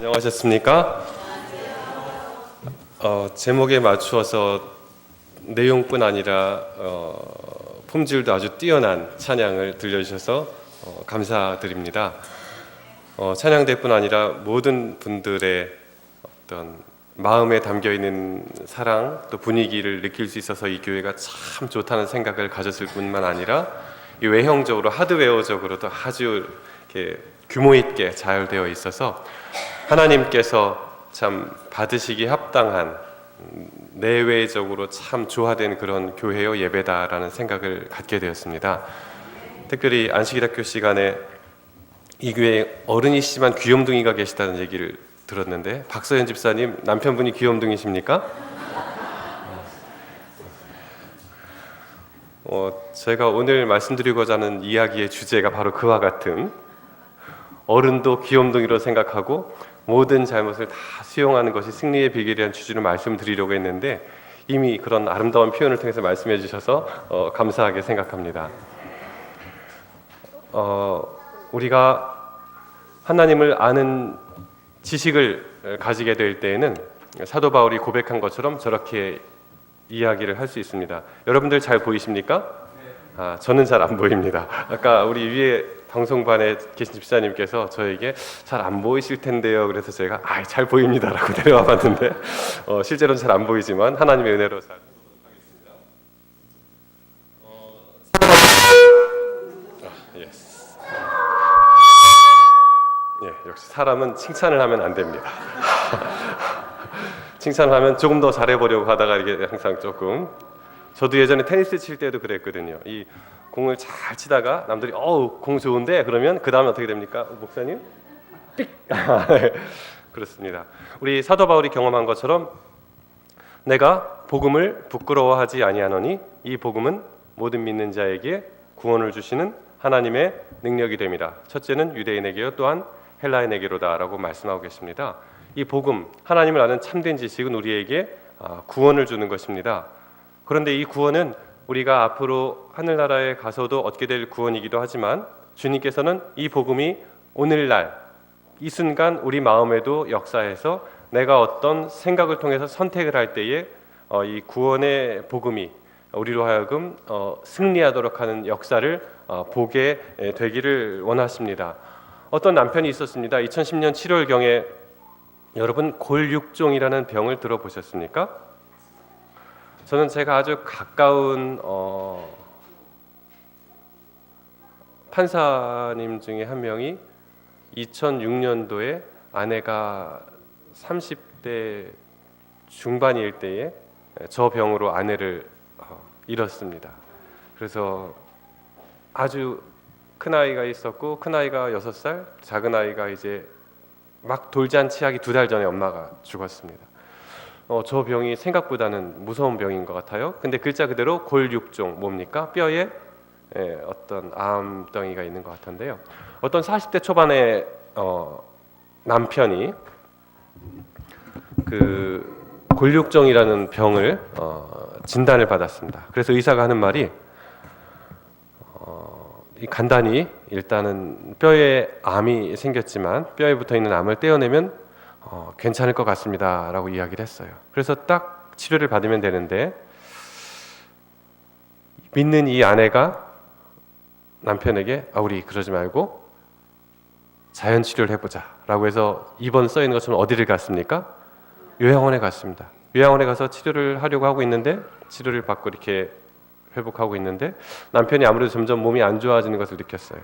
안녕하셨습니까? 제목에 맞추어서 내용뿐 아니라 품질도 아주 뛰어난 찬양을 들려주셔서 감사드립니다. 찬양대뿐 아니라 모든 분들의 어떤 마음에 담겨있는 사랑 또 분위기를 느낄 수 있어서 이 교회가 참 좋다는 생각을 가졌을 뿐만 아니라 이 외형적으로 하드웨어적으로도 아주 이렇게 규모 있게 잘 되어 있어서 하나님께서 참 받으시기 합당한 내외적으로 참 조화된 그런 교회요 예배다라는 생각을 갖게 되었습니다. 특별히 안식일학교 시간에 이 교회에 어른이시지만 귀염둥이가 계시다는 얘기를 들었는데 박서연 집사님 남편분이 귀염둥이십니까? 제가 오늘 말씀드리고자 하는 이야기의 주제가 바로 그와 같은 어른도 귀염둥이로 생각하고 모든 잘못을 다 수용하는 것이 승리의 비결이라는 주제로 말씀드리려고 했는데 이미 그런 아름다운 표현을 통해서 말씀해 주셔서 감사하게 생각합니다. 우리가 하나님을 아는 지식을 가지게 될 때에는 사도 바울이 고백한 것처럼 저렇게 이야기를 할 수 있습니다. 여러분들 잘 보이십니까? 저는 잘 안 보입니다. 아까 우리 위에 방송반에 계신 집사님께서 저에게 잘 안 보이실 텐데요. 그래서 제가 잘 보입니다라고 내려와 봤는데 실제로는 잘 안 보이지만 하나님의 은혜로 잘 역시 사람은 칭찬을 하면 안 됩니다. 칭찬을 하면 조금 더 잘해보려고 하다가 이게 항상 조금 저도 예전에 테니스 칠 때도 그랬거든요. 이 공을 잘 치다가 남들이 공 좋은데 그러면 그 다음에 어떻게 됩니까? 목사님? 삑! 그렇습니다. 우리 사도 바울이 경험한 것처럼 내가 복음을 부끄러워하지 아니하노니 이 복음은 모든 믿는 자에게 구원을 주시는 하나님의 능력이 됩니다. 첫째는 유대인에게요 또한 헬라인에게로다 라고 말씀하고 계십니다. 이 복음, 하나님을 아는 참된 지식은 우리에게 구원을 주는 것입니다. 그런데 이 구원은 우리가 앞으로 하늘나라에 가서도 얻게 될 구원이기도 하지만 주님께서는 이 복음이 오늘날 이 순간 우리 마음에도 역사해서 내가 어떤 생각을 통해서 선택을 할 때에 이 구원의 복음이 우리로 하여금 승리하도록 하는 역사를 보게 되기를 원하십니다. 어떤 남편이 있었습니다. 2010년 7월경에 여러분 골육종이라는 병을 들어보셨습니까? 저는 제가 아주 가까운 판사님 중에 한 명이 2006년도에 아내가 30대 중반일 때에 저 병으로 아내를 잃었습니다. 그래서 아주 큰 아이가 있었고 큰 아이가 6살, 작은 아이가 이제 막 돌잔치하기 2달 전에 엄마가 죽었습니다. 저 병이 생각보다는 무서운 병인 것 같아요. 근데 글자 그대로 골육종 뭡니까? 뼈에 어떤 암덩이가 있는 것 같은데요. 어떤 40대 초반의 남편이 그 골육종이라는 병을 진단을 받았습니다. 그래서 의사가 하는 말이 간단히 일단은 뼈에 암이 생겼지만 뼈에 붙어있는 암을 떼어내면 괜찮을 것 같습니다 라고 이야기를 했어요. 그래서 딱 치료를 받으면 되는데 믿는 이 아내가 남편에게 우리 그러지 말고 자연치료를 해보자 라고 해서 입원 써있는 것처럼 어디를 갔습니까? 요양원에 갔습니다. 요양원에 가서 치료를 하려고 하고 있는데 치료를 받고 이렇게 회복하고 있는데 남편이 아무래도 점점 몸이 안 좋아지는 것을 느꼈어요.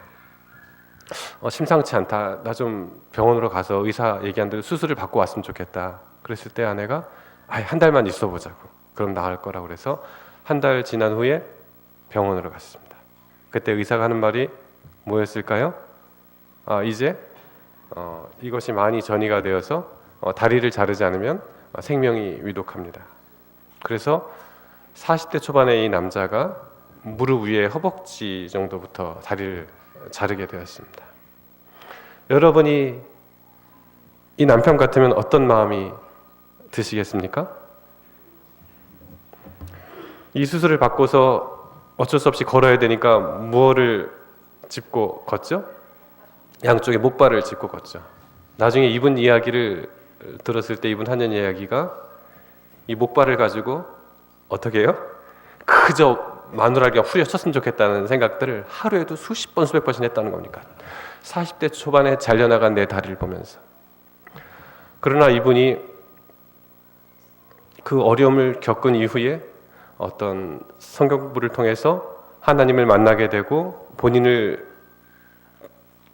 심상치 않다. 나 좀 병원으로 가서 의사 얘기한 대로 수술을 받고 왔으면 좋겠다. 그랬을 때 아내가 한 달만 있어 보자고. 그럼 나을 거라고 그래서 한 달 지난 후에 병원으로 갔습니다. 그때 의사가 하는 말이 뭐였을까요? 이제 이것이 많이 전이가 되어서 다리를 자르지 않으면 생명이 위독합니다. 그래서 40대 초반의 이 남자가 무릎 위에 허벅지 정도부터 다리를 자르게 되었습니다. 여러분이 이 남편 같으면 어떤 마음이 드시겠습니까? 이 수술을 받고서 어쩔 수 없이 걸어야 되니까 무엇을 짚고 걷죠? 양쪽에 목발을 짚고 걷죠. 나중에 이분 이야기를 들었을 때 이분 하는 이야기가 이 목발을 가지고 어떻게 해요? 그저 마누라가 후려쳤으면 좋겠다는 생각들을 하루에도 수십 번 수백 번씩 했다는 겁니까? 40대 초반에 잘려나간 내 다리를 보면서. 그러나 이분이 그 어려움을 겪은 이후에 어떤 성경 공부를 통해서 하나님을 만나게 되고 본인을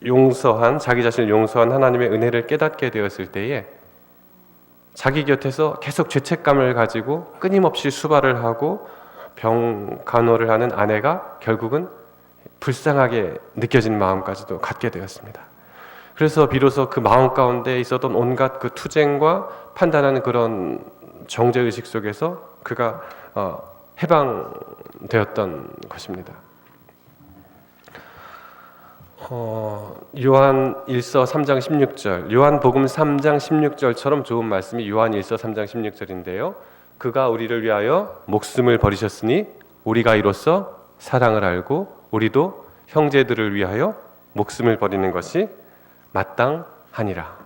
용서한, 자기 자신을 용서한 하나님의 은혜를 깨닫게 되었을 때에 자기 곁에서 계속 죄책감을 가지고 끊임없이 수발을 하고 병 간호를 하는 아내가 결국은 불쌍하게 느껴진 마음까지도 갖게 되었습니다. 그래서 비로소 그 마음 가운데 있었던 온갖 그 투쟁과 판단하는 그런 정죄의식 속에서 그가 해방되었던 것입니다. 요한 1서 3장 16절, 요한복음 3장 16절처럼 좋은 말씀이 요한 1서 3장 16절인데요. 그가 우리를 위하여 목숨을 버리셨으니 우리가 이로써 사랑을 알고 우리도 형제들을 위하여 목숨을 버리는 것이 마땅하니라.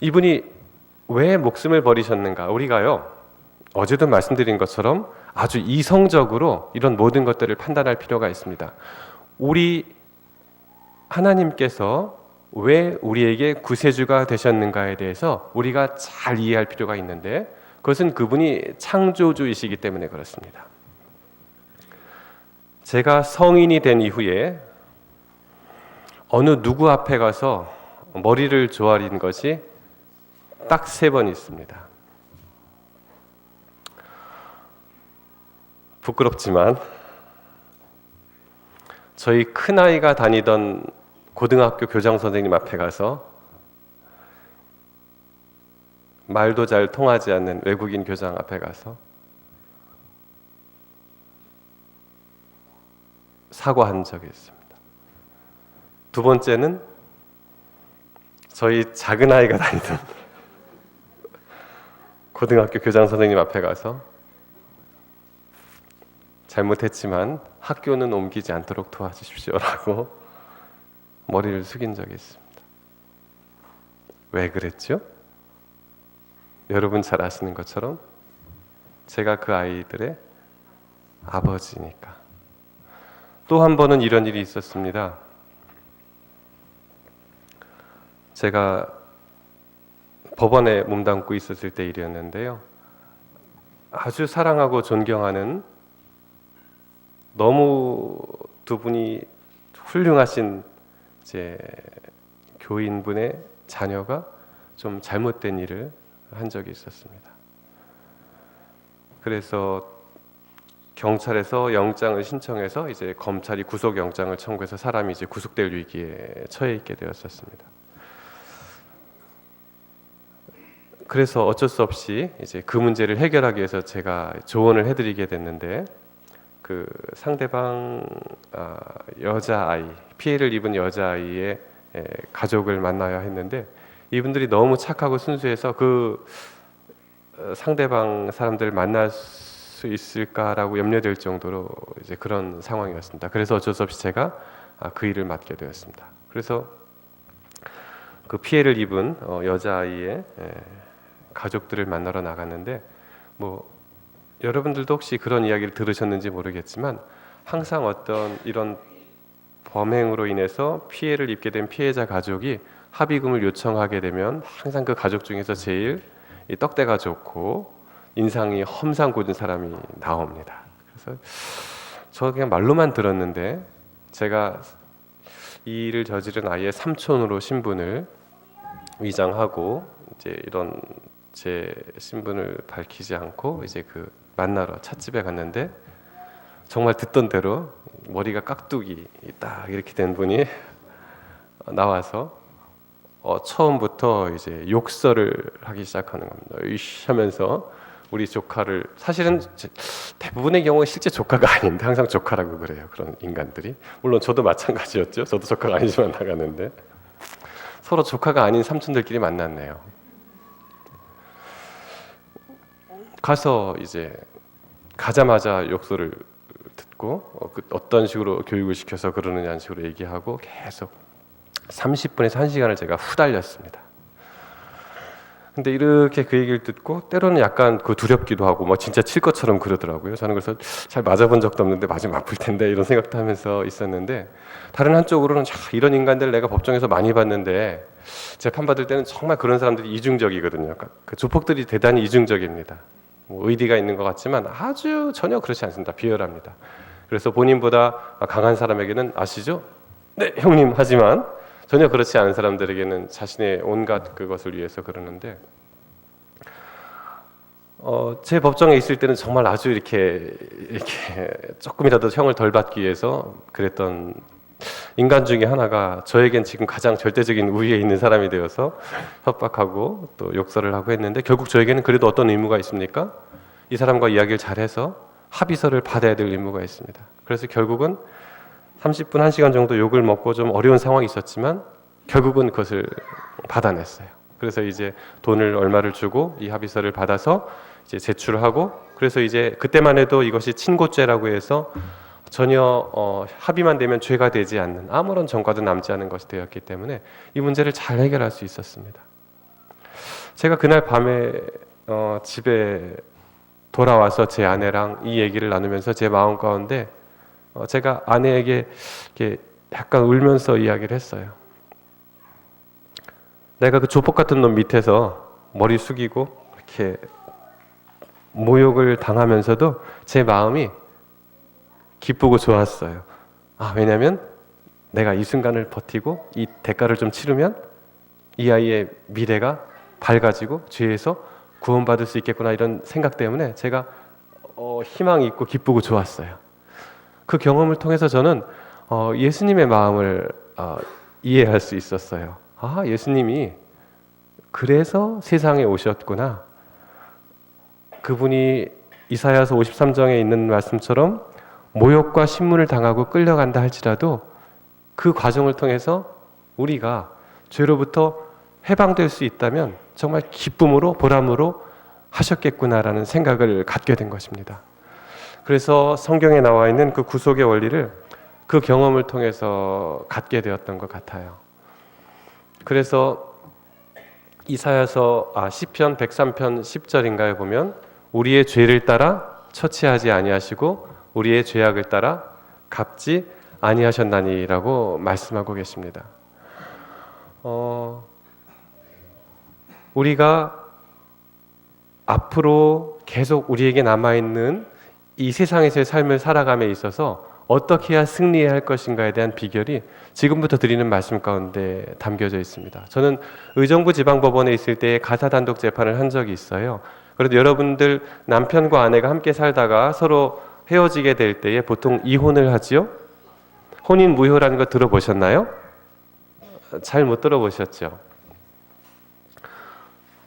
이분이 왜 목숨을 버리셨는가? 우리가요, 어제도 말씀드린 것처럼 아주 이성적으로 이런 모든 것들을 판단할 필요가 있습니다. 우리 하나님께서 왜 우리에게 구세주가 되셨는가에 대해서 우리가 잘 이해할 필요가 있는데, 그것은 그분이 창조주이시기 때문에 그렇습니다. 제가 성인이 된 이후에 어느 누구 앞에 가서 머리를 조아린 것이 딱 3번 있습니다. 부끄럽지만 저희 큰아이가 다니던 고등학교 교장 선생님 앞에 가서 말도 잘 통하지 않는 외국인 교장 앞에 가서 사과한 적이 있습니다. 2번째는 저희 작은 아이가 다니던 고등학교 교장 선생님 앞에 가서 잘못했지만 학교는 옮기지 않도록 도와주십시오라고 머리를 숙인 적이 있습니다. 왜 그랬죠? 여러분 잘 아시는 것처럼 제가 그 아이들의 아버지니까. 또 한 번은 이런 일이 있었습니다. 제가 법원에 몸담고 있었을 때 일이었는데요. 아주 사랑하고 존경하는 너무 2분이 훌륭하신 제 교인분의 자녀가 좀 잘못된 일을 한 적이 있었습니다. 그래서 경찰에서 영장을 신청해서 이제 검찰이 구속영장을 청구해서 사람이 이제 구속될 위기에 처해 있게 되었었습니다. 그래서 어쩔 수 없이 이제 그 문제를 해결하기 위해서 제가 조언을 해드리게 됐는데, 그 상대방 여자아이, 피해를 입은 여자아이의 가족을 만나야 했는데 이분들이 너무 착하고 순수해서 그 상대방 사람들을 만날 수 있을까라고 염려될 정도로 이제 그런 상황이었습니다. 그래서 어쩔 수 없이 제가 그 일을 맡게 되었습니다. 그래서 그 피해를 입은 여자아이의 가족들을 만나러 나갔는데, 뭐 여러분들도 혹시 그런 이야기를 들으셨는지 모르겠지만 항상 어떤 이런 범행으로 인해서 피해를 입게 된 피해자 가족이 합의금을 요청하게 되면 항상 그 가족 중에서 제일 이 떡대가 좋고 인상이 험상궂은 사람이 나옵니다. 그래서 저 그냥 말로만 들었는데 제가 이 일을 저지른 아이의 삼촌으로 신분을 위장하고 이제 이런 제 신분을 밝히지 않고 이제 그 만나러 찻집에 갔는데, 정말 듣던 대로 머리가 깍두기 딱 이렇게 된 분이 나와서 처음부터 이제 욕설을 하기 시작하는 겁니다. 으이씨 하면서 우리 조카를, 사실은 대부분의 경우에 실제 조카가 아닌데 항상 조카라고 그래요. 그런 인간들이. 물론 저도 마찬가지였죠. 저도 조카가 아니지만 나갔는데 서로 조카가 아닌 삼촌들끼리 만났네요. 가서 이제 가자마자 욕설을 듣고 어떤 식으로 교육을 시켜서 그러느냐는 식으로 얘기하고 계속 30분에서 1시간을 제가 후달렸습니다. 근데 이렇게 그 얘기를 듣고 때로는 약간 그 두렵기도 하고 뭐 진짜 칠 것처럼 그러더라고요. 저는 그래서 잘 맞아본 적도 없는데 맞으면 아플 텐데 이런 생각도 하면서 있었는데, 다른 한쪽으로는 이런 인간들 내가 법정에서 많이 봤는데 재판받을 때는 정말 그런 사람들이 이중적이거든요. 그 조폭들이 대단히 이중적입니다. 뭐 의리가 있는 것 같지만 아주 전혀 그렇지 않습니다. 비열합니다. 그래서 본인보다 강한 사람에게는 아시죠? 네 형님 하지만 전혀 그렇지 않은 사람들에게는 자신의 온갖 그것을 위해서 그러는데, 제 법정에 있을 때는 정말 아주 이렇게 조금이라도 형을 덜 받기 위해서 그랬던 인간 중에 하나가 저에겐 지금 가장 절대적인 우위에 있는 사람이 되어서 협박하고 또 욕설을 하고 했는데, 결국 저에게는 그래도 어떤 의무가 있습니까? 이 사람과 이야기를 잘해서 합의서를 받아야 될 의무가 있습니다. 그래서 결국은 30분, 1시간 정도 욕을 먹고 좀 어려운 상황이 있었지만 결국은 그것을 받아냈어요. 그래서 이제 돈을 얼마를 주고 이 합의서를 받아서 이제 제출하고, 그래서 이제 그때만 해도 이것이 친고죄라고 해서 전혀 합의만 되면 죄가 되지 않는, 아무런 전과도 남지 않은 것이 되었기 때문에 이 문제를 잘 해결할 수 있었습니다. 제가 그날 밤에 집에 돌아와서 제 아내랑 이 얘기를 나누면서 제 마음 가운데 제가 아내에게 이렇게 약간 울면서 이야기를 했어요. 내가 그 조폭 같은 놈 밑에서 머리 숙이고 이렇게 모욕을 당하면서도 제 마음이 기쁘고 좋았어요. 왜냐하면 내가 이 순간을 버티고 이 대가를 좀 치르면 이 아이의 미래가 밝아지고 죄에서 구원받을 수 있겠구나, 이런 생각 때문에 제가 희망이 있고 기쁘고 좋았어요. 그 경험을 통해서 저는 예수님의 마음을 이해할 수 있었어요. 예수님이 그래서 세상에 오셨구나. 그분이 이사야서 53장에 있는 말씀처럼 모욕과 신문을 당하고 끌려간다 할지라도 그 과정을 통해서 우리가 죄로부터 해방될 수 있다면 정말 기쁨으로 보람으로 하셨겠구나라는 생각을 갖게 된 것입니다. 그래서 성경에 나와 있는 그 구속의 원리를 그 경험을 통해서 갖게 되었던 것 같아요. 그래서 이사야서 시편 103편 10절인가에 보면 우리의 죄를 따라 처치하지 아니하시고 우리의 죄악을 따라 갚지 아니하셨나니라고 말씀하고 계십니다. 우리가 앞으로 계속 우리에게 남아있는 이 세상에서의 삶을 살아감에 있어서 어떻게 해야 승리해야 할 것인가에 대한 비결이 지금부터 드리는 말씀 가운데 담겨져 있습니다. 저는 의정부 지방법원에 있을 때 가사 단독 재판을 한 적이 있어요. 그래도 여러분들 남편과 아내가 함께 살다가 서로 헤어지게 될 때에 보통 이혼을 하지요? 혼인 무효라는 거 들어보셨나요? 잘 못 들어보셨죠?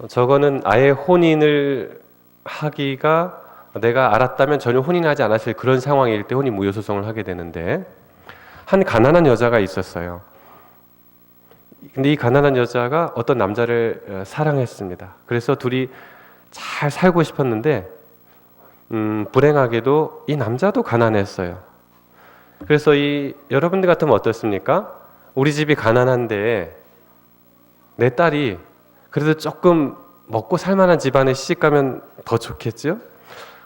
저거는 아예 혼인을 하기가 내가 알았다면 전혀 혼인하지 않았을 그런 상황일 때 혼인 무효 소송을 하게 되는데, 한 가난한 여자가 있었어요. 근데 이 가난한 여자가 어떤 남자를 사랑했습니다. 그래서 둘이 잘 살고 싶었는데 불행하게도 이 남자도 가난했어요. 그래서 여러분들 같으면 어떻습니까? 우리 집이 가난한데 내 딸이 그래도 조금 먹고 살만한 집안에 시집가면 더 좋겠죠?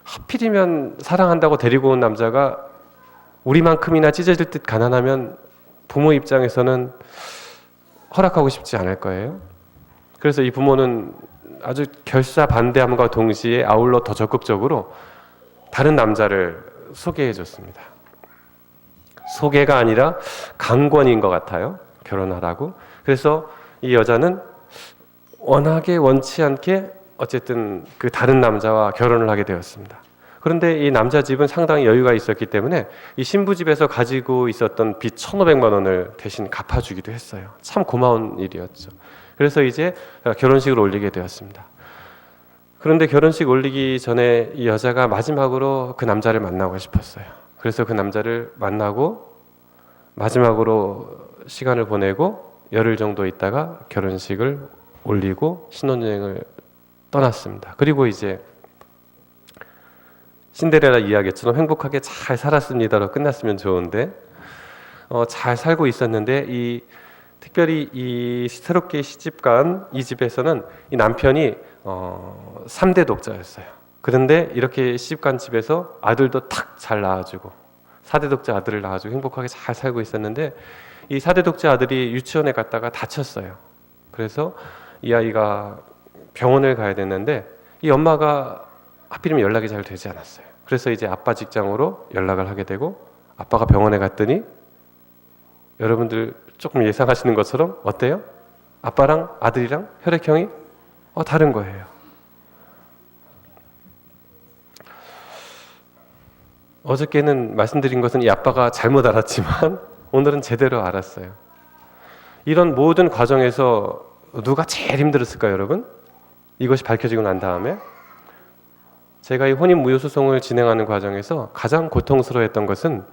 하필이면 사랑한다고 데리고 온 남자가 우리만큼이나 찢어질 듯 가난하면 부모 입장에서는 허락하고 싶지 않을 거예요. 그래서 이 부모는 아주 결사 반대함과 동시에 아울러 더 적극적으로 다른 남자를 소개해 줬습니다. 소개가 아니라 강권인 것 같아요. 결혼하라고. 그래서 이 여자는 워낙에 원치 않게 어쨌든 그 다른 남자와 결혼을 하게 되었습니다. 그런데 이 남자 집은 상당히 여유가 있었기 때문에 이 신부 집에서 가지고 있었던 빚 1,500만 원을 대신 갚아주기도 했어요. 참 고마운 일이었죠. 그래서 이제 결혼식을 올리게 되었습니다. 그런데 결혼식 올리기 전에 이 여자가 마지막으로 그 남자를 만나고 싶었어요. 그래서 그 남자를 만나고 마지막으로 시간을 보내고 열흘 정도 있다가 결혼식을 올리고 신혼여행을 떠났습니다. 그리고 이제 신데렐라 이야기처럼 행복하게 잘 살았습니다로 끝났으면 좋은데 잘 살고 있었는데 이 특별히 이 새롭게 시집간 이 집에서는 이 남편이 3대 독자였어요. 그런데 이렇게 시집간 집에서 아들도 탁 잘 낳아주고 4대 독자 아들을 낳아주고 행복하게 잘 살고 있었는데 이 4대 독자 아들이 유치원에 갔다가 다쳤어요. 그래서 이 아이가 병원을 가야 됐는데 이 엄마가 하필이면 연락이 잘 되지 않았어요. 그래서 이제 아빠 직장으로 연락을 하게 되고 아빠가 병원에 갔더니 여러분들 조금 예상하시는 것처럼 어때요? 아빠랑 아들이랑 혈액형이 다른 거예요. 어저께는 말씀드린 것은 이 아빠가 잘못 알았지만 오늘은 제대로 알았어요. 이런 모든 과정에서 누가 제일 힘들었을까요, 여러분? 이것이 밝혀지고 난 다음에 제가 이 혼인 무효 소송을 진행하는 과정에서 가장 고통스러워했던 것은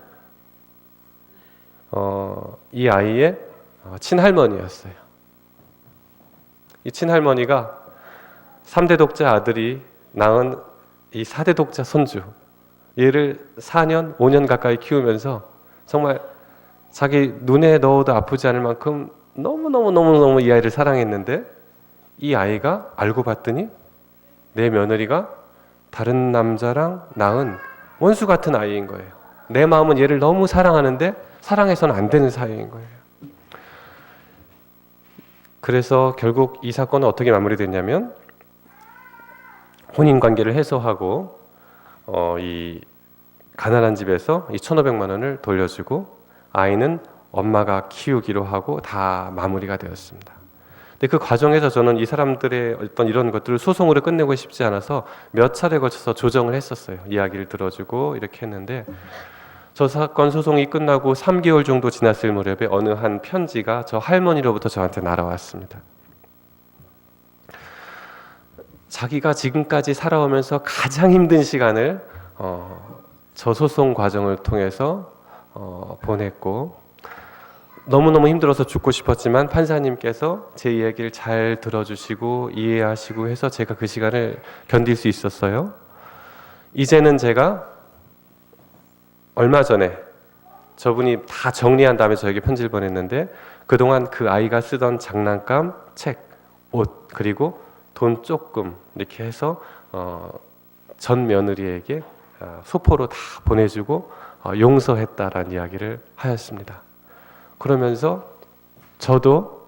이 아이의 친할머니였어요. 이 친할머니가 3대 독자 아들이 낳은 이 4대 독자 손주 얘를 4년, 5년 가까이 키우면서 정말 자기 눈에 넣어도 아프지 않을 만큼 너무너무 이 아이를 사랑했는데 이 아이가 알고 봤더니 내 며느리가 다른 남자랑 낳은 원수 같은 아이인 거예요. 내 마음은 얘를 너무 사랑하는데 사랑해서는 안 되는 사이인 거예요. 그래서 결국 이 사건은 어떻게 마무리됐냐면 혼인관계를 해소하고 이 가난한 집에서 이 1,500만 원을 돌려주고 아이는 엄마가 키우기로 하고 다 마무리가 되었습니다. 근데 그 과정에서 저는 이 사람들의 어떤 이런 것들을 소송으로 끝내고 싶지 않아서 몇 차례 거쳐서 조정을 했었어요. 이야기를 들어주고 이렇게 했는데 저 사건 소송이 끝나고 3개월 정도 지났을 무렵에 어느 한 편지가 저 할머니로부터 저한테 날아왔습니다. 자기가 지금까지 살아오면서 가장 힘든 시간을 저 소송 과정을 통해서 보냈고 너무너무 힘들어서 죽고 싶었지만 판사님께서 제 이야기를 잘 들어주시고 이해하시고 해서 제가 그 시간을 견딜 수 있었어요. 이제는 제가 얼마 전에 저분이 다 정리한 다음에 저에게 편지를 보냈는데 그동안 그 아이가 쓰던 장난감, 책, 옷 그리고 돈 조금 이렇게 해서 전 며느리에게 소포로 다 보내주고 용서했다라는 이야기를 하였습니다. 그러면서 저도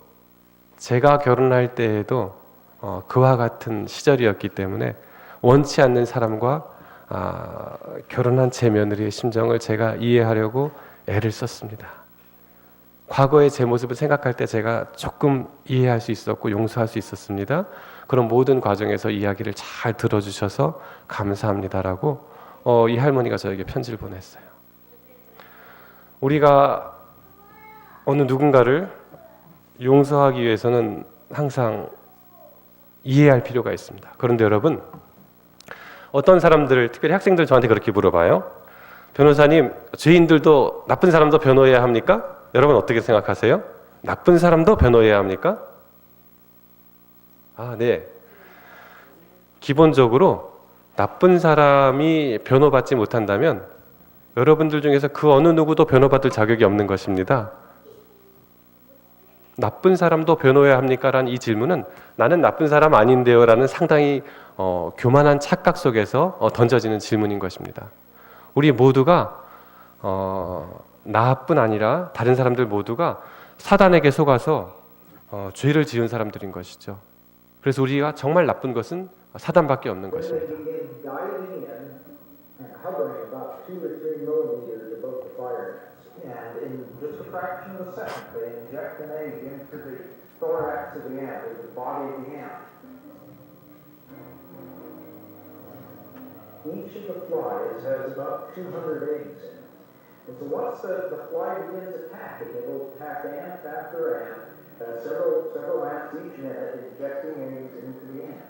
제가 결혼할 때에도 그와 같은 시절이었기 때문에 원치 않는 사람과 결혼한 제 며느리의 심정을 제가 이해하려고 애를 썼습니다. 과거의 제 모습을 생각할 때 제가 조금 이해할 수 있었고 용서할 수 있었습니다. 그런 모든 과정에서 이야기를 잘 들어주셔서 감사합니다라고 이 할머니가 저에게 편지를 보냈어요. 우리가 어느 누군가를 용서하기 위해서는 항상 이해할 필요가 있습니다. 그런데 여러분, 어떤 사람들, 특별히 학생들 저한테 그렇게 물어봐요. 변호사님, 죄인들도 나쁜 사람도 변호해야 합니까? 여러분 어떻게 생각하세요? 나쁜 사람도 변호해야 합니까? 네. 기본적으로 나쁜 사람이 변호받지 못한다면 여러분들 중에서 그 어느 누구도 변호받을 자격이 없는 것입니다. 나쁜 사람도 변호해야 합니까? 라는 이 질문은 나는 나쁜 사람 아닌데요 라는 상당히 교만한 착각 속에서 던져지는 질문인 것입니다. 우리 모두가 나뿐 아니라 다른 사람들 모두가 사단에게 속아서 죄를 지은 사람들인 것이죠. 그래서 우리가 정말 나쁜 것은 사단밖에 없는 것입니다. And in just a fraction of a second, they inject an egg into the thorax of the ant, or the body of the ant. Each of the flies has about 200 eggs in it. And so once the fly begins attacking, it will attack ant after ant, several ants each minute, injecting eggs into the ant.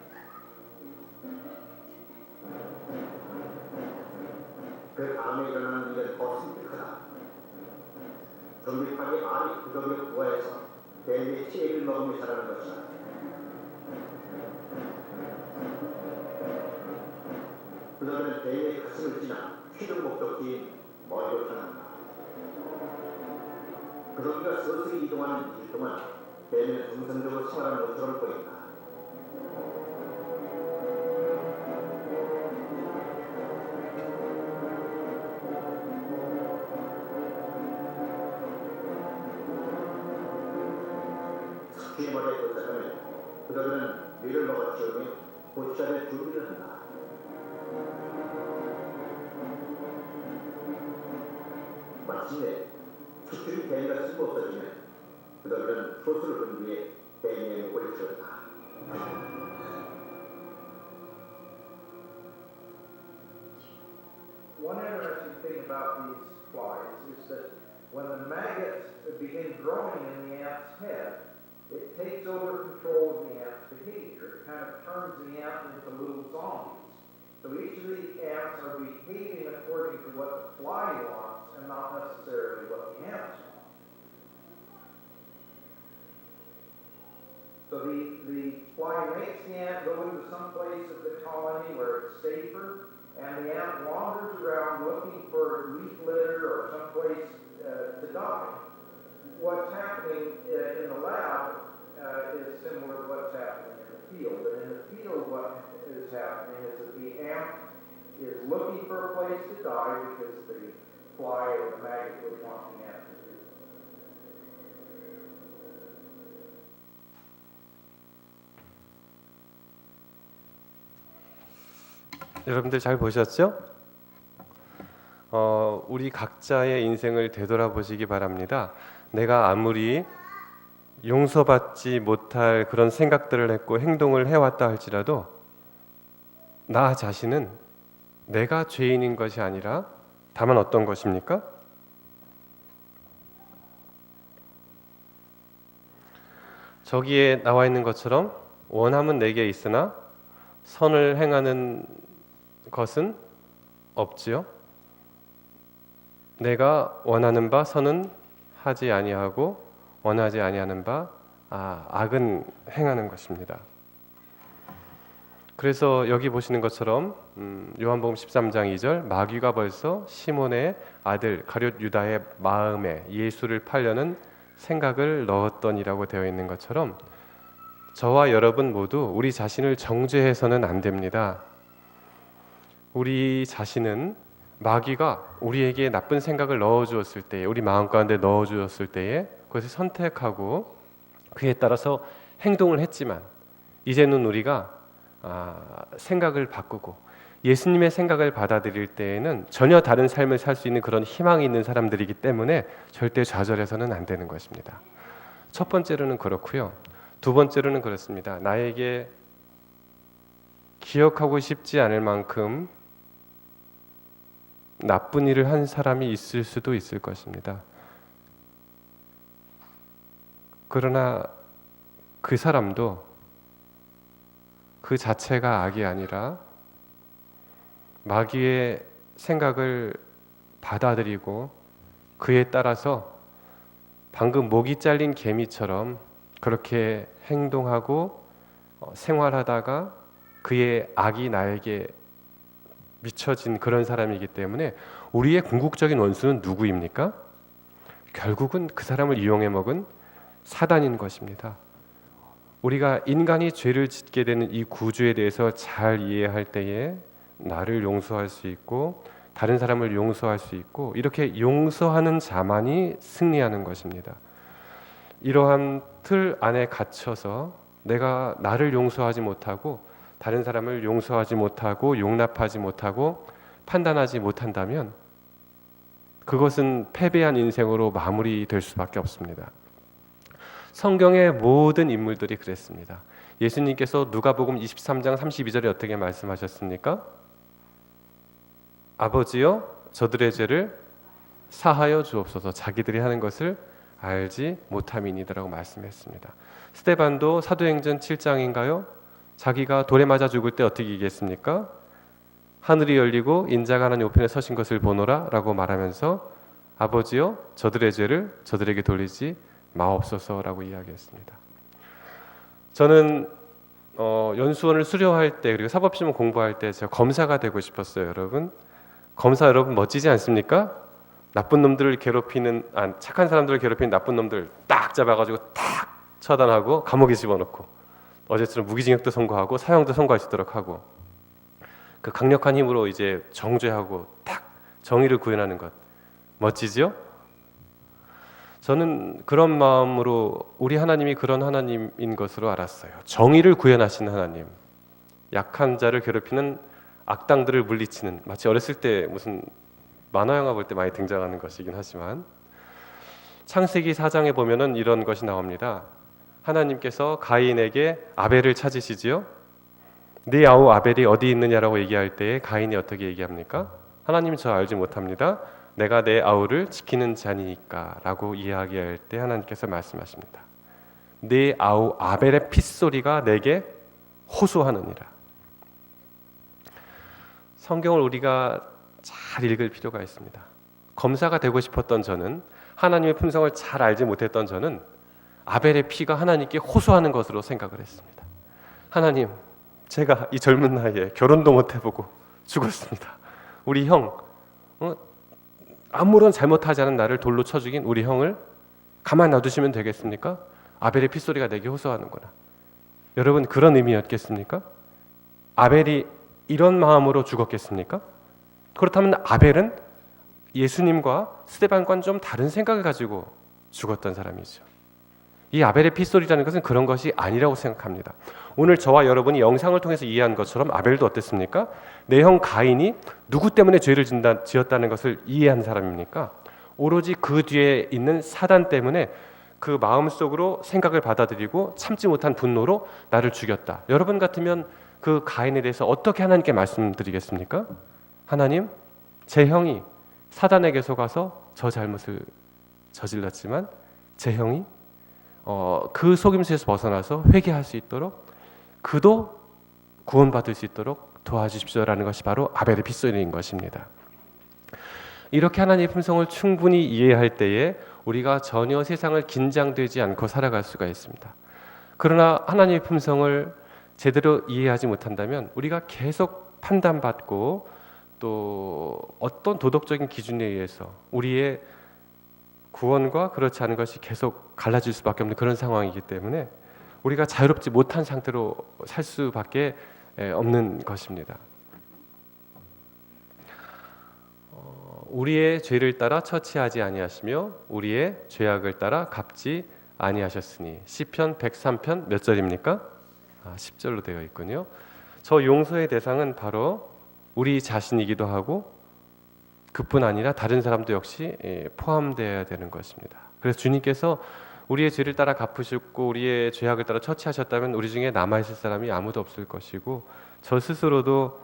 그 다음에 일어나는 일은 없습니다. 정직하게 알이 구덩이에 부어서 뱀의 찌를 먹으며 자라는 것이다. 그러면 뱀의 가슴을 지나 휘를 목적지인 머리로 전한다. 그들과 서서히 이동하는 일 동안 뱀은 정상적으로 생활하는 것처럼 보인다. 스키머리에 도착하면 그들은 밀을 먹어 치우며 보쌈의 준비를 한다. 마침내 수출이 뱀과 쓰고 없어지면 그들은 소스를 건 뒤에 뱀의 목을 치웠다. One interesting thing about these flies is that when the maggots begin growing in the ant's head, it takes over control of the ant's behavior. It kind of turns the ant into little zombies. So each of the ants are behaving according to what the fly wants and not necessarily what the ants want. So the fly makes the ant go into some place of the colony where it's safer, and the ant wanders around looking for leaf litter or some place to die. What's happening in the lab is similar to what's happening in the field. But in the field, what is happening is that the ant is looking for a place to die because the fly or the maggot would want the ant to do. 여러분들 잘 보셨죠? 우리 각자의 인생을 되돌아보시기 바랍니다. 내가 아무리 용서받지 못할 그런 생각들을 했고 행동을 해왔다 할지라도 나 자신은 내가 죄인인 것이 아니라 다만 어떤 것입니까? 저기에 나와 있는 것처럼 원함은 내게 있으나 선을 행하는 것은 없지요. 내가 원하는 바 선은 하지 아니하고 원하지 아니하는 바 악은 행하는 것입니다. 그래서 여기 보시는 것처럼 요한복음 13장 2절 마귀가 벌써 시몬의 아들 가룟 유다의 마음에 예수를 팔려는 생각을 넣었더니라고 되어 있는 것처럼 저와 여러분 모두 우리 자신을 정죄해서는 안 됩니다. 우리 자신은 마귀가 우리에게 나쁜 생각을 넣어주었을 때에 우리 마음 가운데 넣어주었을 때에 그것을 선택하고 그에 따라서 행동을 했지만 이제는 우리가 생각을 바꾸고 예수님의 생각을 받아들일 때에는 전혀 다른 삶을 살 수 있는 그런 희망이 있는 사람들이기 때문에 절대 좌절해서는 안 되는 것입니다. 첫 번째로는 그렇고요. 두 번째로는 그렇습니다. 나에게 기억하고 싶지 않을 만큼 나쁜 일을 한 사람이 있을 수도 있을 것입니다. 그러나 그 사람도 그 자체가 악이 아니라 마귀의 생각을 받아들이고 그에 따라서 방금 목이 잘린 개미처럼 그렇게 행동하고 생활하다가 그의 악이 나에게 미쳐진 그런 사람이기 때문에 우리의 궁극적인 원수는 누구입니까? 결국은 그 사람을 이용해 먹은 사단인 것입니다. 우리가 인간이 죄를 짓게 되는 이 구조에 대해서 잘 이해할 때에 나를 용서할 수 있고 다른 사람을 용서할 수 있고 이렇게 용서하는 자만이 승리하는 것입니다. 이러한 틀 안에 갇혀서 내가 나를 용서하지 못하고 다른 사람을 용서하지 못하고 용납하지 못하고 판단하지 못한다면 그것은 패배한 인생으로 마무리될 수밖에 없습니다. 성경의 모든 인물들이 그랬습니다. 예수님께서 누가복음 23장 32절에 어떻게 말씀하셨습니까? 아버지여 저들의 죄를 사하여 주옵소서 자기들이 하는 것을 알지 못함이니다라고 말씀했습니다. 스데반도 사도행전 7장인가요? 자기가 돌에 맞아 죽을 때 어떻게 얘기했습니까? 하늘이 열리고 인자가 하나님 우편에 서신 것을 보노라 라고 말하면서 아버지여 저들의 죄를 저들에게 돌리지 마옵소서라고 이야기했습니다. 저는 연수원을 수료할 때 그리고 사법시험 공부할 때 제가 검사가 되고 싶었어요. 여러분 검사 여러분 멋지지 않습니까? 나쁜 놈들을 괴롭히는 착한 사람들을 괴롭히는 나쁜 놈들 딱 잡아가지고 탁 처단하고 감옥에 집어넣고 어제처럼 무기징역도 선고하고 사형도 선고할 수 있도록 하고 그 강력한 힘으로 이제 정죄하고 탁 정의를 구현하는 것 멋지죠? 저는 그런 마음으로 우리 하나님이 그런 하나님인 것으로 알았어요. 정의를 구현하시는 하나님, 약한 자를 괴롭히는 악당들을 물리치는, 마치 어렸을 때 무슨 만화 영화 볼 때 많이 등장하는 것이긴 하지만 창세기 4장에 보면은 이런 것이 나옵니다. 하나님께서 가인에게 아벨을 찾으시지요. 네 아우 아벨이 어디 있느냐라고 얘기할 때에 가인이 어떻게 얘기합니까? 하나님 저 알지 못합니다. 내가 내 아우를 지키는 자니까 라고 이야기할 때 하나님께서 말씀하십니다. 네 아우 아벨의 핏소리가 내게 호소하느니라. 성경을 우리가 잘 읽을 필요가 있습니다. 검사가 되고 싶었던 저는, 하나님의 품성을 잘 알지 못했던 저는 아벨의 피가 하나님께 호소하는 것으로 생각을 했습니다. 하나님, 제가 이 젊은 나이에 결혼도 못 해보고 죽었습니다. 우리 형, 아무런 잘못하지 않은 나를 돌로 쳐 죽인 우리 형을 가만 놔두시면 되겠습니까? 아벨의 핏소리가 내게 호소하는구나. 여러분, 그런 의미였겠습니까? 아벨이 이런 마음으로 죽었겠습니까? 그렇다면 아벨은 예수님과 스데반과는 좀 다른 생각을 가지고 죽었던 사람이죠. 이 아벨의 핏소리라는 것은 그런 것이 아니라고 생각합니다. 오늘 저와 여러분이 영상을 통해서 이해한 것처럼 아벨도 어땠습니까? 내 형 가인이 누구 때문에 죄를 지었다는 것을 이해한 사람입니까? 오로지 그 뒤에 있는 사단 때문에 그 마음속으로 생각을 받아들이고 참지 못한 분노로 나를 죽였다. 여러분 같으면 그 가인에 대해서 어떻게 하나님께 말씀드리겠습니까? 하나님, 제 형이 사단에게 속아서 저 잘못을 저질렀지만 제 형이 그 속임수에서 벗어나서 회개할 수 있도록, 그도 구원받을 수 있도록 도와주십시오라는 것이 바로 아벨의 핏소리인 것입니다. 이렇게 하나님의 품성을 충분히 이해할 때에 우리가 전혀 세상을 긴장되지 않고 살아갈 수가 있습니다. 그러나 하나님의 품성을 제대로 이해하지 못한다면 우리가 계속 판단받고 또 어떤 도덕적인 기준에 의해서 우리의 구원과 그렇지 않은 것이 계속 갈라질 수밖에 없는 그런 상황이기 때문에 우리가 자유롭지 못한 상태로 살 수밖에 없는 것입니다. 우리의 죄를 따라 처치하지 아니하시며 우리의 죄악을 따라 갚지 아니하셨으니. 시편 103편 몇 절입니까? 10절로 되어 있군요. 저 용서의 대상은 바로 우리 자신이기도 하고 그뿐 아니라 다른 사람도 역시 포함되어야 되는 것입니다. 그래서 주님께서 우리의 죄를 따라 갚으셨고 우리의 죄악을 따라 처치하셨다면 우리 중에 남아있을 사람이 아무도 없을 것이고 저 스스로도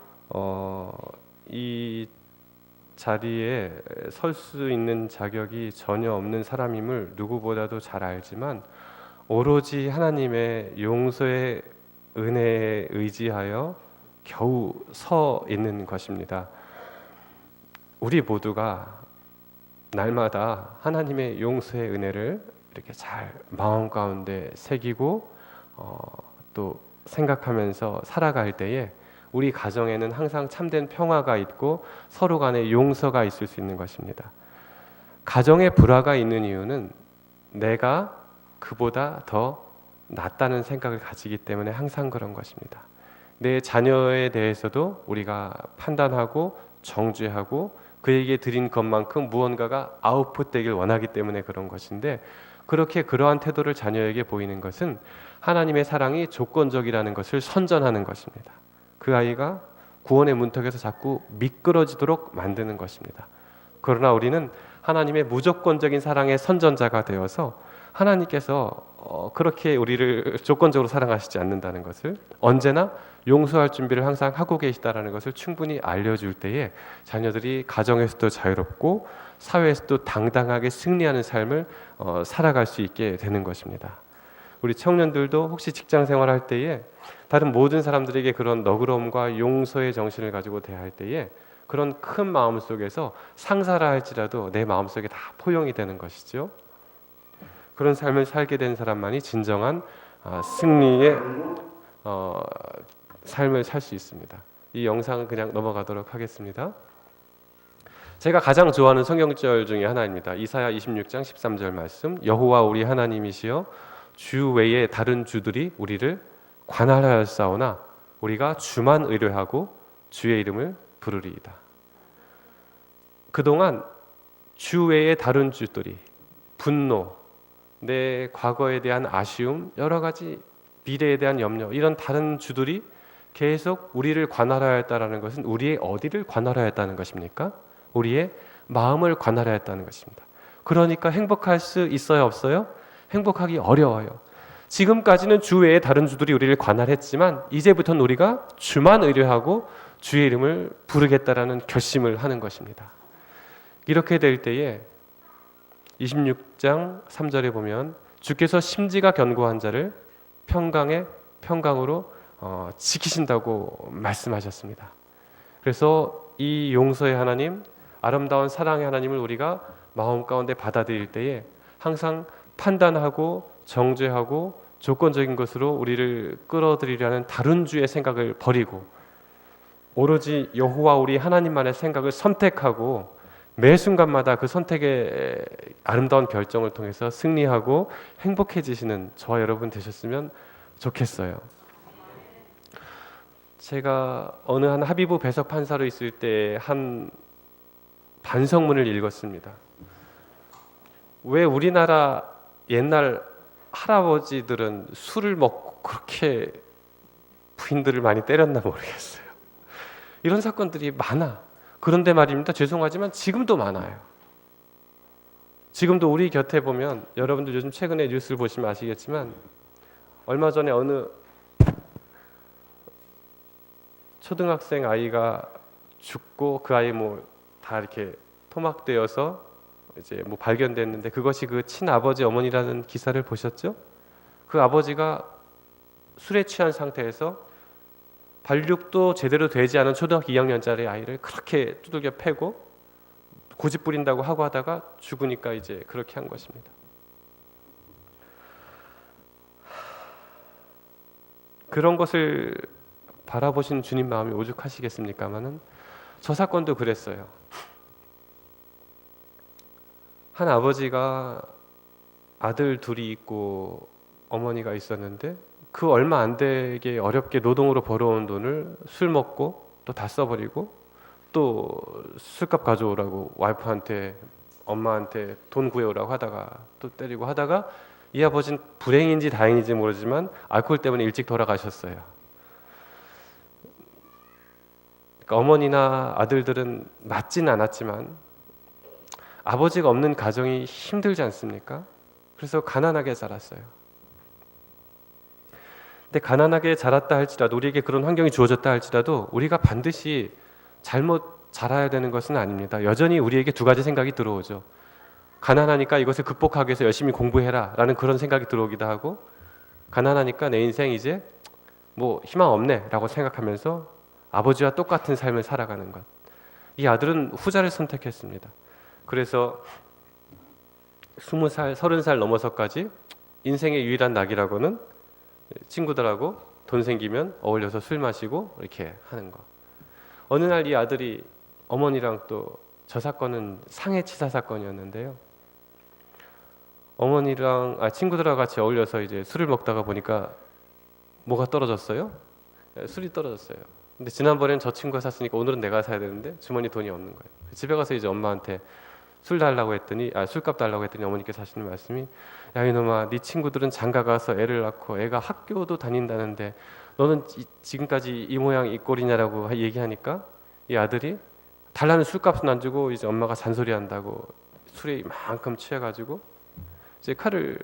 이 자리에 설 수 있는 자격이 전혀 없는 사람임을 누구보다도 잘 알지만 오로지 하나님의 용서의 은혜에 의지하여 겨우 서 있는 것입니다. 우리 모두가 날마다 하나님의 용서의 은혜를 이렇게 잘 마음 가운데 새기고 또 생각하면서 살아갈 때에 우리 가정에는 항상 참된 평화가 있고 서로 간에 용서가 있을 수 있는 것입니다. 가정에 불화가 있는 이유는 내가 그보다 더 낫다는 생각을 가지기 때문에 항상 그런 것입니다. 내 자녀에 대해서도 우리가 판단하고 정죄하고 그에게 드린 것만큼 무언가가 아웃풋되길 원하기 때문에 그런 것인데, 그렇게 그러한 태도를 자녀에게 보이는 것은 하나님의 사랑이 조건적이라는 것을 선전하는 것입니다. 그 아이가 구원의 문턱에서 자꾸 미끄러지도록 만드는 것입니다. 그러나 우리는 하나님의 무조건적인 사랑의 선전자가 되어서 하나님께서 그렇게 우리를 조건적으로 사랑하시지 않는다는 것을, 언제나 용서할 준비를 항상 하고 계시다라는 것을 충분히 알려줄 때에 자녀들이 가정에서도 자유롭고 사회에서도 당당하게 승리하는 삶을 살아갈 수 있게 되는 것입니다. 우리 청년들도 혹시 직장 생활할 때에 다른 모든 사람들에게 그런 너그러움과 용서의 정신을 가지고 대할 때에 그런 큰 마음 속에서 상사라 할지라도 내 마음 속에 다 포용이 되는 것이죠. 그런 삶을 살게 된 사람만이 진정한 승리의 삶을 살 수 있습니다. 이 영상은 그냥 넘어가도록 하겠습니다. 제가 가장 좋아하는 성경절 중에 하나입니다. 이사야 26장 13절 말씀. 여호와 우리 하나님이시여 주 외에 다른 주들이 우리를 관할하였사오나 우리가 주만 의뢰하고 주의 이름을 부르리이다. 그동안 주 외에 다른 주들이 분노, 내 과거에 대한 아쉬움, 여러 가지 미래에 대한 염려, 이런 다른 주들이 계속 우리를 관할하였다는 것은 우리의 어디를 관할하였다는 것입니까? 우리의 마음을 관할하였다는 것입니다. 그러니까 행복할 수 있어요, 없어요? 행복하기 어려워요. 지금까지는 주 외에 다른 주들이 우리를 관할했지만 이제부터는 우리가 주만 의뢰하고 주의 이름을 부르겠다라는 결심을 하는 것입니다. 이렇게 될 때에 26장 3절에 보면 주께서 심지가 견고한 자를 평강의 평강으로 지키신다고 말씀하셨습니다. 그래서 이 용서의 하나님, 아름다운 사랑의 하나님을 우리가 마음 가운데 받아들일 때에 항상 판단하고 정죄하고 조건적인 것으로 우리를 끌어들이려는 다른 주의 생각을 버리고 오로지 여호와 우리 하나님만의 생각을 선택하고 매 순간마다 그 선택의 아름다운 결정을 통해서 승리하고 행복해지시는 저와 여러분 되셨으면 좋겠어요. 제가 어느 한 합의부 배석 판사로 있을 때 한 반성문을 읽었습니다. 왜 우리나라 옛날 할아버지들은 술을 먹고 그렇게 부인들을 많이 때렸나 모르겠어요. 이런 사건들이 많아. 그런데 말입니다. 죄송하지만 지금도 많아요. 지금도 우리 곁에 보면 여러분들 요즘 최근에 뉴스를 보시면 아시겠지만 얼마 전에 어느 초등학생 아이가 죽고 그 아이 다 이렇게 토막되어서 이제 발견됐는데 그것이 그 친아버지 어머니라는 기사를 보셨죠? 그 아버지가 술에 취한 상태에서 발육도 제대로 되지 않은 초등학교 2학년짜리 아이를 그렇게 두들겨 패고 고집 부린다고 하고 하다가 죽으니까 이제 그렇게 한 것입니다. 그런 것을 바라보신 주님 마음이 오죽하시겠습니까마는 저 사건도 그랬어요. 한 아버지가 아들 둘이 있고 어머니가 있었는데 그 얼마 안 되게 어렵게 노동으로 벌어온 돈을 술 먹고 또 다 써버리고 또 술값 가져오라고 와이프한테 엄마한테 돈 구해오라고 하다가 또 때리고 하다가 이 아버지는 불행인지 다행인지 모르지만 알코올 때문에 일찍 돌아가셨어요. 그러니까 어머니나 아들들은 맞지는 않았지만 아버지가 없는 가정이 힘들지 않습니까? 그래서 가난하게 자랐어요. 근데 가난하게 자랐다 할지라도 우리에게 그런 환경이 주어졌다 할지라도 우리가 반드시 잘못 자라야 되는 것은 아닙니다. 여전히 우리에게 두 가지 생각이 들어오죠. 가난하니까 이것을 극복하기 위해서 열심히 공부해라 라는 그런 생각이 들어오기도 하고 가난하니까 내 인생 이제 희망 없네 라고 생각하면서 아버지와 똑같은 삶을 살아가는 것. 이 아들은 후자를 선택했습니다. 그래서 20살, 30살 넘어서까지 인생의 유일한 낙이라고는 친구들하고 돈 생기면 어울려서 술 마시고 이렇게 하는 거. 어느 날 이 아들이 어머니랑 또 저 사건은 상해치사 사건이었는데요. 어머니랑 친구들하고 같이 어울려서 이제 술을 먹다가 보니까 뭐가 떨어졌어요? 술이 떨어졌어요. 근데 지난번엔 저 친구가 샀으니까 오늘은 내가 사야 되는데 주머니 돈이 없는 거예요. 집에 가서 이제 엄마한테 술 달라고 했더니 술값 달라고 했더니 어머니께서 하시는 말씀이 야 이놈아 네 친구들은 장가 가서 애를 낳고 애가 학교도 다닌다는데 너는 지금까지 이 모양 이 꼴이냐라고 얘기하니까 이 아들이 달라는 술값은 안 주고 이제 엄마가 잔소리한다고 술에 이만큼 취해가지고 이제 칼을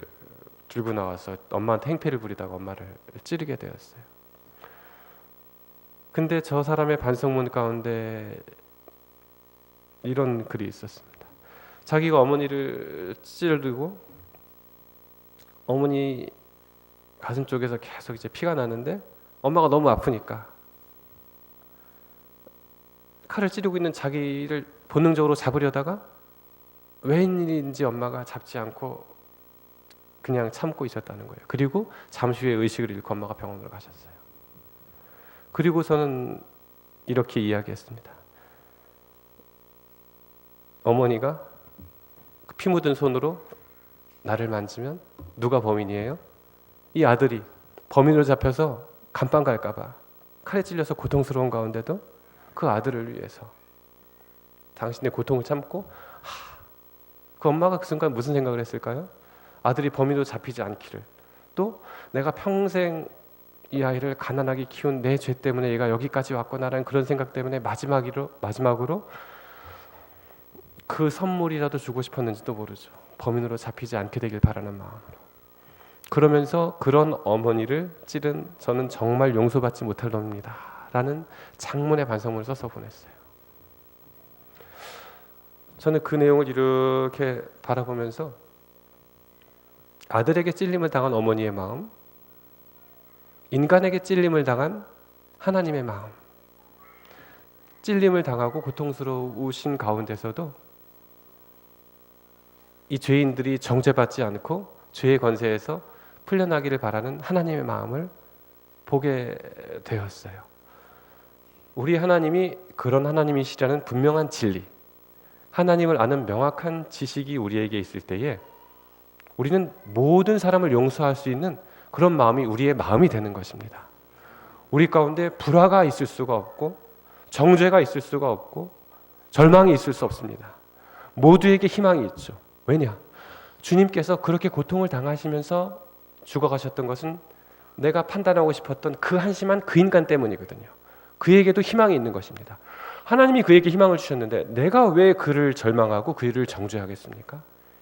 들고 나와서 엄마한테 행패를 부리다가 엄마를 찌르게 되었어요. 근데 저 사람의 반성문 가운데 이런 글이 있었습니다. 자기가 어머니를 찌르고 어머니 가슴 쪽에서 계속 이제 피가 나는데 엄마가 너무 아프니까 칼을 찌르고 있는 자기를 본능적으로 잡으려다가 웬일인지 엄마가 잡지 않고 그냥 참고 있었다는 거예요. 그리고 잠시 후에 의식을 잃고 엄마가 병원으로 가셨어요. 그리고서는 이렇게 이야기했습니다. 어머니가 피 묻은 손으로 나를 만지면 누가 범인이에요? 이 아들이 범인으로 잡혀서 감방 갈까봐 칼에 찔려서 고통스러운 가운데도 그 아들을 위해서 당신의 고통을 참고 그 엄마가 그 순간 무슨 생각을 했을까요? 아들이 범인으로 잡히지 않기를, 또 내가 평생 이 아이를 가난하게 키운 내 죄 때문에 얘가 여기까지 왔구나라는 그런 생각 때문에 마지막으로 그 선물이라도 주고 싶었는지도 모르죠. 범인으로 잡히지 않게 되길 바라는 마음으로. 그러면서 그런 어머니를 찌른 저는 정말 용서받지 못할 놈입니다 라는 장문의 반성문을 써서 보냈어요. 저는 그 내용을 이렇게 바라보면서 아들에게 찔림을 당한 어머니의 마음, 인간에게 찔림을 당한 하나님의 마음, 찔림을 당하고 고통스러우신 가운데서도 이 죄인들이 정죄받지 않고 죄의 권세에서 풀려나기를 바라는 하나님의 마음을 보게 되었어요. 우리 하나님이 그런 하나님이시라는 분명한 진리, 하나님을 아는 명확한 지식이 우리에게 있을 때에 우리는 모든 사람을 용서할 수 있는 그런 마음이 우리의 마음이 되는 것입니다. 우리 가운데 불화가 있을 수가 없고 정죄가 있을 수가 없고 절망이 있을 수 없습니다. 모두에게 희망이 있죠. 왜냐? 주님께서 그렇게 고통을 당하시면서 죽어가셨던 것은 내가 판단하고 싶었던 그 한심한 그 인간 때문이거든요. 그에게도 희망이 있는 것입니다. 하나님이 그에게 희망을 주셨는데 내가 왜 그를 절망하고 그를 정죄하겠습니까?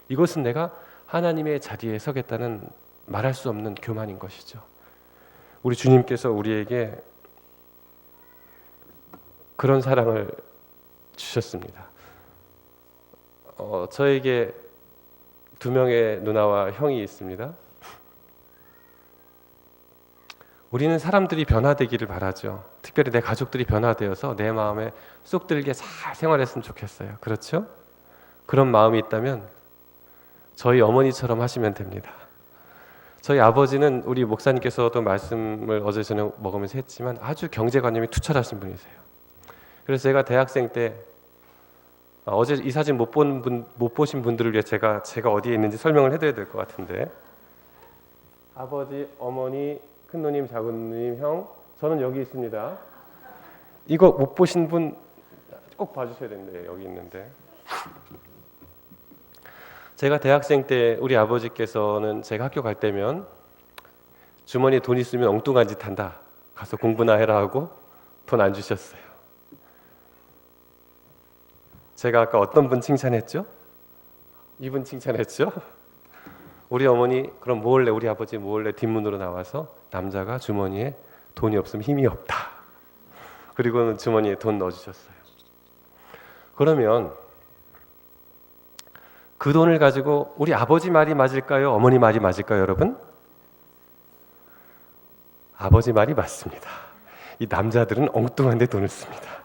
이것은 내가 하나님의 자리에 서겠다는 말할 수 없는 교만인 것이죠. 우리 주님께서 우리에게 그런 사랑을 주셨습니다. 저에게 2명의 누나와 형이 있습니다. 우리는 사람들이 변화되기를 바라죠. 특별히 내 가족들이 변화되어서 내 마음에 쏙 들게 잘 생활했으면 좋겠어요. 그렇죠? 그런 마음이 있다면 저희 어머니처럼 하시면 됩니다. 저희 아버지는 우리 목사님께서도 말씀을 어제 저녁 먹으면서 했지만 아주 경제관념이 투철하신 분이세요. 그래서 제가 대학생 때 어제 이 사진 못 보신 분들을 위해 제가 어디에 있는지 설명을 해드려야 될 것 같은데, 아버지, 어머니, 큰 누님, 작은 누님, 형, 저는 여기 있습니다. 이거 못 보신 분 꼭 봐주셔야 되는데 여기 있는데, 제가 대학생 때 우리 아버지께서는 제가 학교 갈 때면 주머니에 돈 있으면 엉뚱한 짓 한다, 가서 공부나 해라 하고 돈 안 주셨어요. 제가 아까 어떤 분 칭찬했죠? 이분 칭찬했죠? 우리 어머니 그럼 몰래, 우리 아버지 몰래 뒷문으로 나와서 남자가 주머니에 돈이 없으면 힘이 없다, 그리고는 주머니에 돈 넣어주셨어요. 그러면 그 돈을 가지고 우리 아버지 말이 맞을까요? 어머니 말이 맞을까요, 여러분? 아버지 말이 맞습니다. 이 남자들은 엉뚱한 데 돈을 씁니다.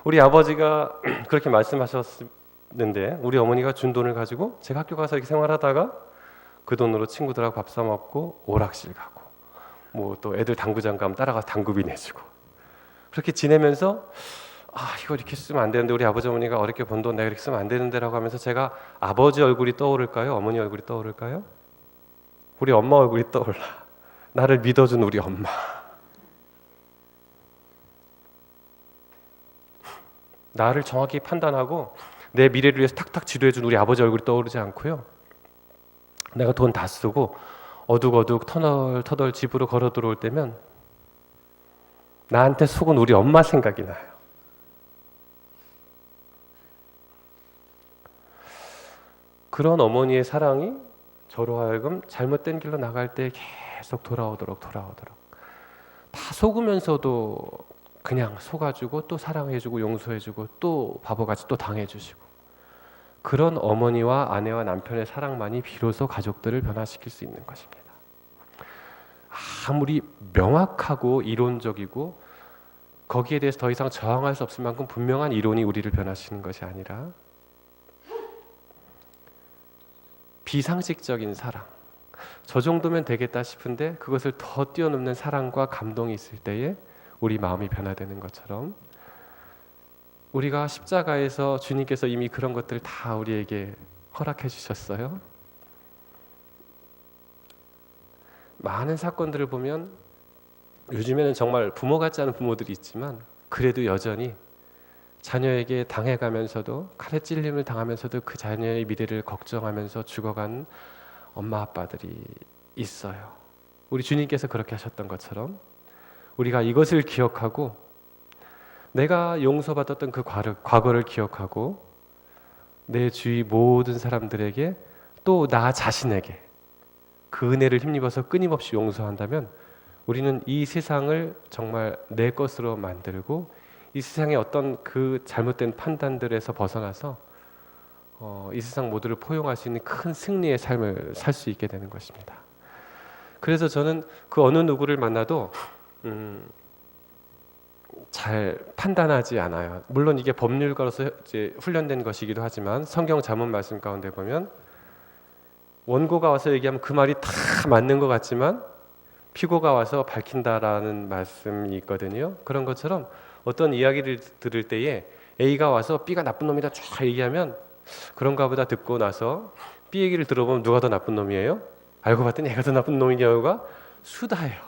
우리 아버지가 그렇게 말씀하셨는데 우리 어머니가 준 돈을 가지고 제가 학교 가서 이렇게 생활하다가 그 돈으로 친구들하고 밥 사 먹고 오락실 가고 뭐 또 애들 당구장 가면 따라가서 당구비 내주고 그렇게 지내면서 이거 이렇게 쓰면 안 되는데, 우리 아버지 어머니가 어렵게 번 돈 내가 이렇게 쓰면 안 되는데 라고 하면서 제가 아버지 얼굴이 떠오를까요? 어머니 얼굴이 떠오를까요? 우리 엄마 얼굴이 떠올라. 나를 믿어준 우리 엄마. 나를 정확히 판단하고 내 미래를 위해서 탁탁 지도해준 우리 아버지 얼굴이 떠오르지 않고요, 내가 돈 다 쓰고 어둑어둑 터덜터덜 집으로 걸어 들어올 때면 나한테 속은 우리 엄마 생각이 나요. 그런 어머니의 사랑이 저로 하여금 잘못된 길로 나갈 때 계속 돌아오도록 다 속으면서도 그냥 속아주고 또 사랑해주고 용서해주고 또 바보같이 또 당해주시고, 그런 어머니와 아내와 남편의 사랑만이 비로소 가족들을 변화시킬 수 있는 것입니다. 아무리 명확하고 이론적이고 거기에 대해서 더 이상 저항할 수 없을 만큼 분명한 이론이 우리를 변화시키는 것이 아니라 비상식적인 사랑, 저 정도면 되겠다 싶은데 그것을 더 뛰어넘는 사랑과 감동이 있을 때에 우리 마음이 변화되는 것처럼 우리가 십자가에서 주님께서 이미 그런 것들 다 우리에게 허락해 주셨어요. 많은 사건들을 보면 요즘에는 정말 부모 같지 않은 부모들이 있지만 그래도 여전히 자녀에게 당해가면서도 칼에 찔림을 당하면서도 그 자녀의 미래를 걱정하면서 죽어간 엄마 아빠들이 있어요. 우리 주님께서 그렇게 하셨던 것처럼 우리가 이것을 기억하고 내가 용서받았던 그 과거를 기억하고 내 주위 모든 사람들에게 또 나 자신에게 그 은혜를 힘입어서 끊임없이 용서한다면 우리는 이 세상을 정말 내 것으로 만들고 이 세상의 어떤 그 잘못된 판단들에서 벗어나서 이 세상 모두를 포용할 수 있는 큰 승리의 삶을 살 수 있게 되는 것입니다. 그래서 저는 그 어느 누구를 만나도 잘 판단하지 않아요. 물론 이게 법률가로서 이제 훈련된 것이기도 하지만 성경 자문 말씀 가운데 보면 원고가 와서 얘기하면 그 말이 다 맞는 것 같지만 피고가 와서 밝힌다라는 말씀이 있거든요. 그런 것처럼 어떤 이야기를 들을 때에 A가 와서 B가 나쁜 놈이다 쫙 얘기하면 그런가 보다 듣고 나서 B 얘기를 들어보면 누가 더 나쁜 놈이에요? 알고 봤더니 A가 더 나쁜 놈인 경우가 수다예요.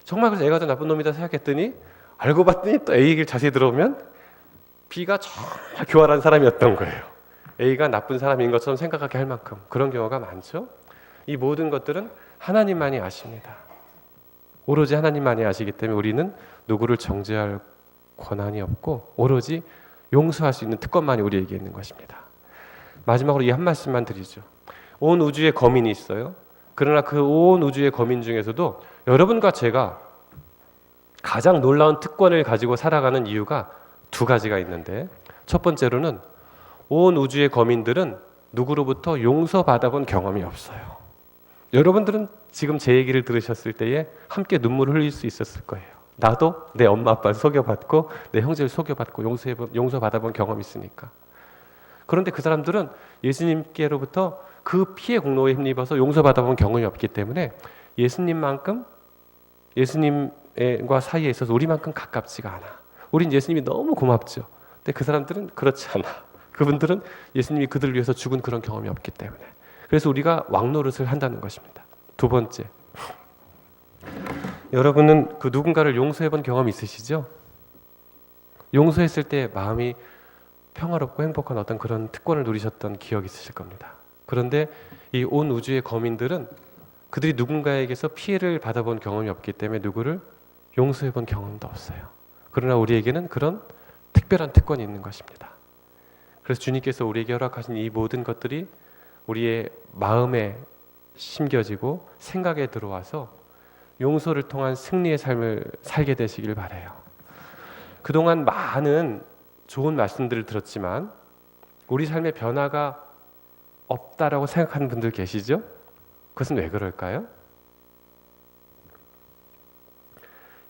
정말 그래서 A가 더 나쁜 놈이다 생각했더니 알고 봤더니 또 A 얘기를 자세히 들어보면 B가 정말 교활한 사람이었던 거예요. A가 나쁜 사람인 것처럼 생각하게 할 만큼 그런 경우가 많죠. 이 모든 것들은 하나님만이 아십니다. 오로지 하나님만이 아시기 때문에 우리는 누구를 정죄할 권한이 없고 오로지 용서할 수 있는 특권만이 우리에게 있는 것입니다. 마지막으로 이 한 말씀만 드리죠. 온 우주에 거민이 있어요. 그러나 그 온 우주의 거민 중에서도 여러분과 제가 가장 놀라운 특권을 가지고 살아가는 이유가 두 가지가 있는데 첫 번째로는 온 우주의 거민들은 누구로부터 용서받아본 경험이 없어요. 여러분들은 지금 제 얘기를 들으셨을 때에 함께 눈물을 흘릴 수 있었을 거예요. 나도 내 엄마 아빠를 속여받고 내 형제를 속여받고 용서받아본 경험이 있으니까. 그런데 그 사람들은 예수님께로부터 그 피의 공로에 힘입어서 용서받아본 경험이 없기 때문에 예수님과 사이에 있어서 우리만큼 가깝지가 않아. 우린 예수님이 너무 고맙죠. 근데 그 사람들은 그렇지 않아. 그분들은 예수님이 그들을 위해서 죽은 그런 경험이 없기 때문에. 그래서 우리가 왕노릇을 한다는 것입니다. 두 번째, 여러분은 그 누군가를 용서해본 경험 있으시죠? 용서했을 때 마음이 평화롭고 행복한 어떤 그런 특권을 누리셨던 기억이 있으실 겁니다. 그런데 이 온 우주의 거민들은 그들이 누군가에게서 피해를 받아본 경험이 없기 때문에 누구를 용서해본 경험도 없어요. 그러나 우리에게는 그런 특별한 특권이 있는 것입니다. 그래서 주님께서 우리에게 허락하신 이 모든 것들이 우리의 마음에 심겨지고 생각에 들어와서 용서를 통한 승리의 삶을 살게 되시길 바라요. 그동안 많은 좋은 말씀들을 들었지만 우리 삶의 변화가 없다라고 생각하는 분들 계시죠? 그것은 왜 그럴까요?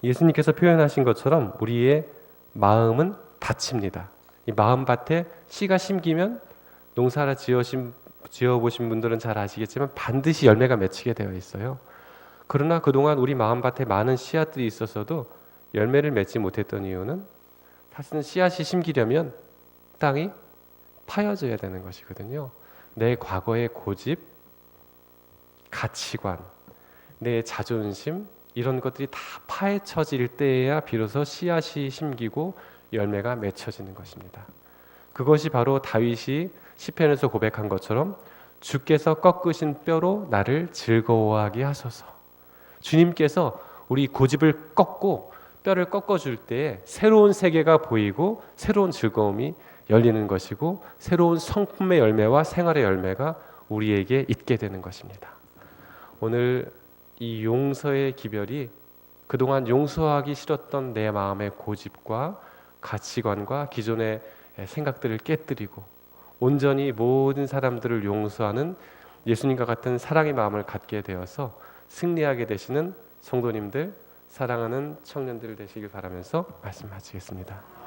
예수님께서 표현하신 것처럼 우리의 마음은 밭입니다. 이 마음밭에 씨가 심기면 농사를 지어보신 분들은 잘 아시겠지만 반드시 열매가 맺히게 되어 있어요. 그러나 그동안 우리 마음밭에 많은 씨앗들이 있었어도 열매를 맺지 못했던 이유는 사실은 씨앗이 심기려면 땅이 파여져야 되는 것이거든요. 내 과거의 고집, 가치관, 내 자존심 이런 것들이 다 파헤쳐질 때에야 비로소 씨앗이 심기고 열매가 맺혀지는 것입니다. 그것이 바로 다윗이 시편에서 고백한 것처럼 주께서 꺾으신 뼈로 나를 즐거워하게 하소서. 주님께서 우리 고집을 꺾고 뼈를 꺾어줄 때에 새로운 세계가 보이고 새로운 즐거움이 열리는 것이고 새로운 성품의 열매와 생활의 열매가 우리에게 있게 되는 것입니다. 오늘 이 용서의 기별이 그동안 용서하기 싫었던 내 마음의 고집과 가치관과 기존의 생각들을 깨뜨리고 온전히 모든 사람들을 용서하는 예수님과 같은 사랑의 마음을 갖게 되어서 승리하게 되시는 성도님들, 사랑하는 청년들 되시길 바라면서 말씀 마치겠습니다.